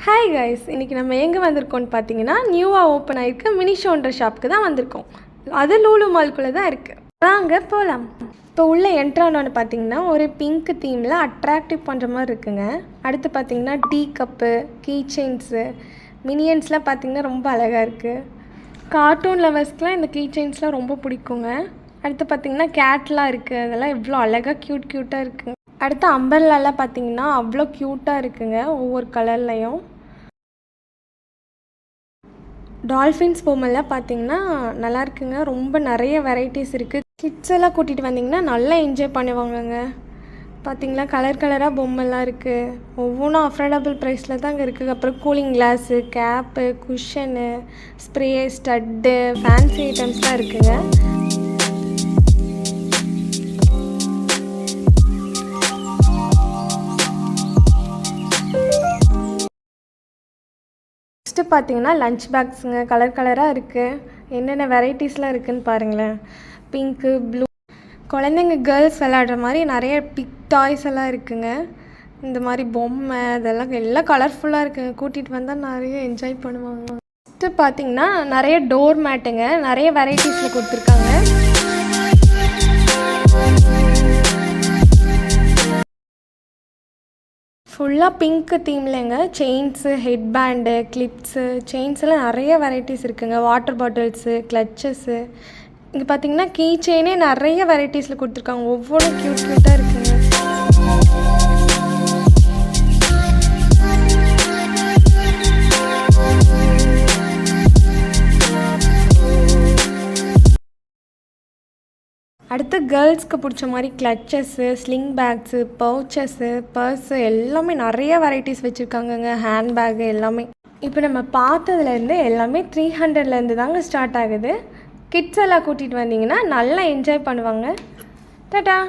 Hi guys, இன்றைக்கி நம்ம எங்கே வந்திருக்கோம்னு பார்த்தீங்கன்னா நியூவாக ஓப்பன் ஆகிருக்கு மினிஷோன்ற ஷாப்புக்கு தான் வந்திருக்கோம். அது லூலு மால்குள்ளே தான் இருக்குது. வாங்க போகலாம். இப்போ உள்ளே என்ட்ரானோன்னு பார்த்தீங்கன்னா ஒரு பிங்க் தீமில் அட்ராக்டிவ் பண்ணுற மாதிரி இருக்குங்க. அடுத்து பார்த்தீங்கன்னா டீ கப்பு, கீ செயின்ஸு, மினியன்ஸ்லாம் பார்த்தீங்கன்னா ரொம்ப அழகாக இருக்குது. கார்ட்டூன் லவர்ஸ்க்குலாம் இந்த கீ செயின்ஸ்லாம் ரொம்ப பிடிக்குங்க. அடுத்து பார்த்தீங்கன்னா கேட்லாம் இருக்குது. அதெல்லாம் எவ்வளோ அழகாக க்யூட்டாக இருக்குது. அடுத்து அம்பர்லாலாம் பார்த்தீங்கன்னா அவ்வளோ க்யூட்டாக இருக்குங்க ஒவ்வொரு கலர்லையும். டால்ஃபின்ஸ் பொம்மைலாம் பார்த்தீங்கன்னா நல்லா இருக்குங்க. ரொம்ப நிறைய வெரைட்டிஸ் இருக்குது. கிட்ஸ் எல்லாம் கூட்டிகிட்டு வந்தீங்கன்னா நல்லா என்ஜாய் பண்ணுவாங்கங்க. பார்த்தீங்களா கலர் கலராக பொம்மைலாம் இருக்குது. ஒவ்வொன்றும் அஃபோர்டபுள் ப்ரைஸில் தான் அங்கே இருக்குது. அப்புறம் cooling glass, cap, cushion, spray, stud, fancy ஐட்டம்ஸ்லாம் இருக்குங்க. நெக்ஸ்ட்டு பார்த்தீங்கன்னா லஞ்ச் பேக்ஸுங்க. கலர் கலராக இருக்குது. என்னென்ன வெரைட்டிஸ்லாம் இருக்குதுன்னு பாருங்களேன். பிங்க்கு, ப்ளூ, குழந்தைங்க கேர்ள்ஸ் விளையாடுற மாதிரி நிறைய பிக் டாய்ஸ் எல்லாம் இருக்குதுங்க. இந்த மாதிரி பொம்மை அதெல்லாம் எல்லாம் கலர்ஃபுல்லாக இருக்குங்க. கூட்டிகிட்டு வந்தால் நிறைய என்ஜாய் பண்ணுவாங்க. நெக்ஸ்ட்டு பார்த்தீங்கன்னா நிறைய டோர் மேட்டுங்க. நிறைய வெரைட்டிஸில் கொடுத்துருக்காங்க. ஃபுல்லாக பிங்க்கு தீம்லங்க. செயின்ஸு, ஹெட் பேண்டு, கிளிப்ஸு, செயின்ஸ்லாம் நிறைய வெரைட்டிஸ் இருக்குதுங்க. Water bottles, clutches. இங்கே பார்த்தீங்கன்னா கீ செயினே நிறைய வெரைட்டிஸில் கொடுத்துருக்காங்க. ஒவ்வொன்றும் க்யூட்டாக இருக்குங்க. அடுத்து கேர்ள்ஸ்க்கு பிடிச்ச மாதிரி clutches, sling bags, pouches, purse எல்லாமே நிறைய வெரைட்டிஸ் வச்சுருக்காங்கங்க. ஹேண்ட்பேக்கு எல்லாமே. இப்போ நம்ம பார்த்ததுலேருந்து எல்லாமே 300லேருந்து தாங்க ஸ்டார்ட் ஆகுது. கிட்ஸ் எல்லாம் கூட்டிகிட்டு வந்தீங்கன்னா நல்லா என்ஜாய் பண்ணுவாங்க. டாடா.